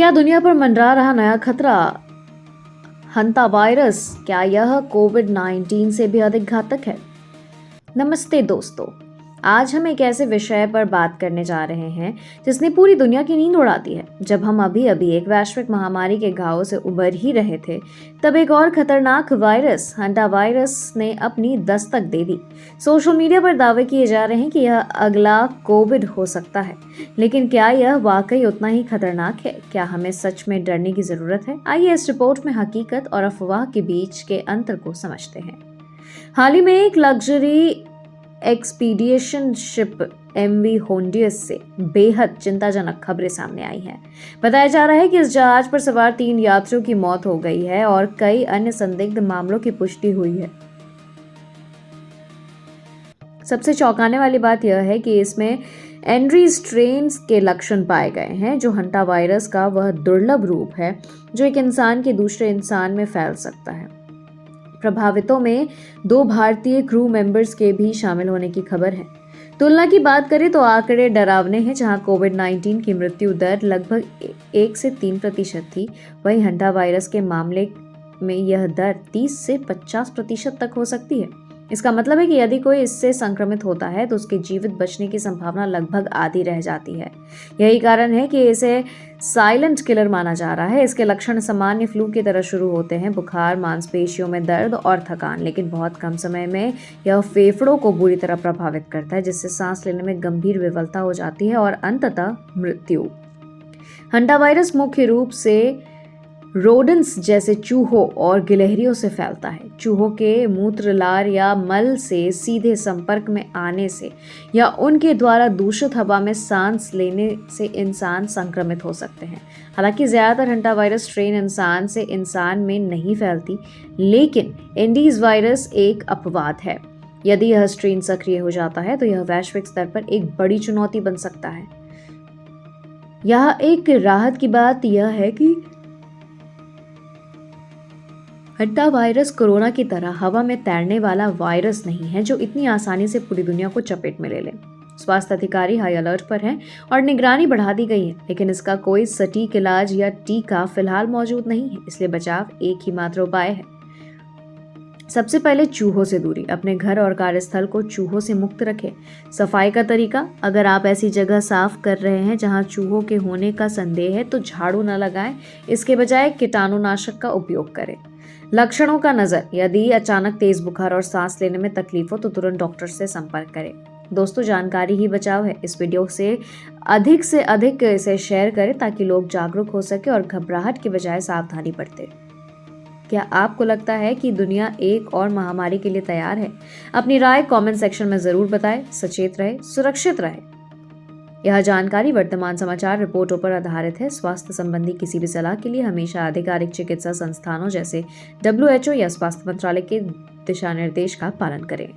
क्या दुनिया पर मंडरा रहा नया खतरा हंता वायरस, क्या यह कोविड-19 से भी अधिक घातक है? नमस्ते दोस्तों, आज हम एक ऐसे विषय पर बात करने जा रहे हैं जिसने पूरी दुनिया की नींद उड़ा दी है। जब हम अभी अभी एक वैश्विक महामारी के घाव से उबर ही रहे थे, तब एक और खतरनाक वायरस हंटा वायरस ने अपनी दस्तक दे दी। सोशल मीडिया पर दावे किए जा रहे हैं कि यह अगला कोविड हो सकता है, लेकिन क्या यह वाकई उतना ही खतरनाक है? क्या हमें सच में डरने की जरूरत है? आइए इस रिपोर्ट में हकीकत और अफवाह के बीच के अंतर को समझते हैं। हाल ही में एक luxury expedition ship MV Hondius से बेहद चिंताजनक खबरें सामने आई हैं। बताया जा रहा है कि इस जहाज पर सवार 3 यात्रियों की मौत हो गई है और कई अन्य संदिग्ध मामलों की पुष्टि हुई है। सबसे चौंकाने वाली बात यह है कि इसमें एंड्री स्ट्रेन के लक्षण पाए गए हैं, जो हंटा वायरस का वह दुर्लभ रूप है जो एक इंसान के दूसरे इंसान में फैल सकता है। प्रभावितों में 2 भारतीय क्रू मेंबर्स के भी शामिल होने की खबर है। तुलना की बात करें तो आंकड़े डरावने हैं। जहां कोविड-19 की मृत्यु दर लगभग 1 से 3% थी, वहीं हंटा वायरस के मामले में यह दर 30 से 50% तक हो सकती है। इसका मतलब है कि यदि कोई इससे संक्रमित होता है तो उसके जीवित बचने की संभावना लगभग आधी रह जाती है। यही कारण है कि इसे साइलेंट किलर माना जा रहा है। इसके लक्षण सामान्य फ्लू की तरह शुरू होते हैं, बुखार, मांसपेशियों में दर्द और थकान, लेकिन बहुत कम समय में यह फेफड़ों को बुरी तरह प्रभावित करता है, जिससे सांस लेने में गंभीर विफलता हो जाती है और अंततः मृत्यु। हंटा वायरस मुख्य रूप से रोडेंट्स जैसे चूहों और गिलहरियों से फैलता है। चूहों के मूत्र, लार या मल से सीधे संपर्क में आने से या उनके द्वारा दूषित हवा में सांस लेने से इंसान संक्रमित हो सकते हैं। हालांकि ज्यादातर हंटा वायरस स्ट्रेन इंसान से इंसान में नहीं फैलती, लेकिन एंडीज वायरस एक अपवाद है। यदि यह स्ट्रेन सक्रिय हो जाता है तो यह वैश्विक स्तर पर एक बड़ी चुनौती बन सकता है। यह एक राहत की बात यह है कि हंटा वायरस कोरोना की तरह हवा में तैरने वाला वायरस नहीं है जो इतनी आसानी से पूरी दुनिया को चपेट में ले ले। स्वास्थ्य अधिकारी हाई अलर्ट पर हैं और निगरानी बढ़ा दी गई है, लेकिन इसका कोई सटीक इलाज या टीका फिलहाल मौजूद नहीं है। इसलिए बचाव एक ही मात्र उपाय है। सबसे पहले चूहों से दूरी। अपने घर और कार्यस्थल को चूहों से मुक्त रखें। सफाई का तरीका, अगर आप ऐसी जगह साफ कर रहे हैं जहां चूहों के होने का संदेह है तो झाड़ू न लगाएं, इसके बजाय कीटाणुनाशक का उपयोग करें। लक्षणों का नजर, यदि अचानक तेज बुखार और सांस लेने में तकलीफ हो तो तुरंत डॉक्टर से संपर्क करें। दोस्तों, जानकारी ही बचाव है। इस वीडियो से अधिक इसे शेयर करें ताकि लोग जागरूक हो सके और घबराहट के बजाय सावधानी बरतें। क्या आपको लगता है कि दुनिया एक और महामारी के लिए तैयार है? अपनी राय कमेंट सेक्शन में जरूर बताएं। सचेत रहे, सुरक्षित रहे। यह जानकारी वर्तमान समाचार रिपोर्टों पर आधारित है। स्वास्थ्य संबंधी किसी भी सलाह के लिए हमेशा आधिकारिक चिकित्सा संस्थानों जैसे WHO या स्वास्थ्य मंत्रालय के दिशा निर्देश का पालन करें।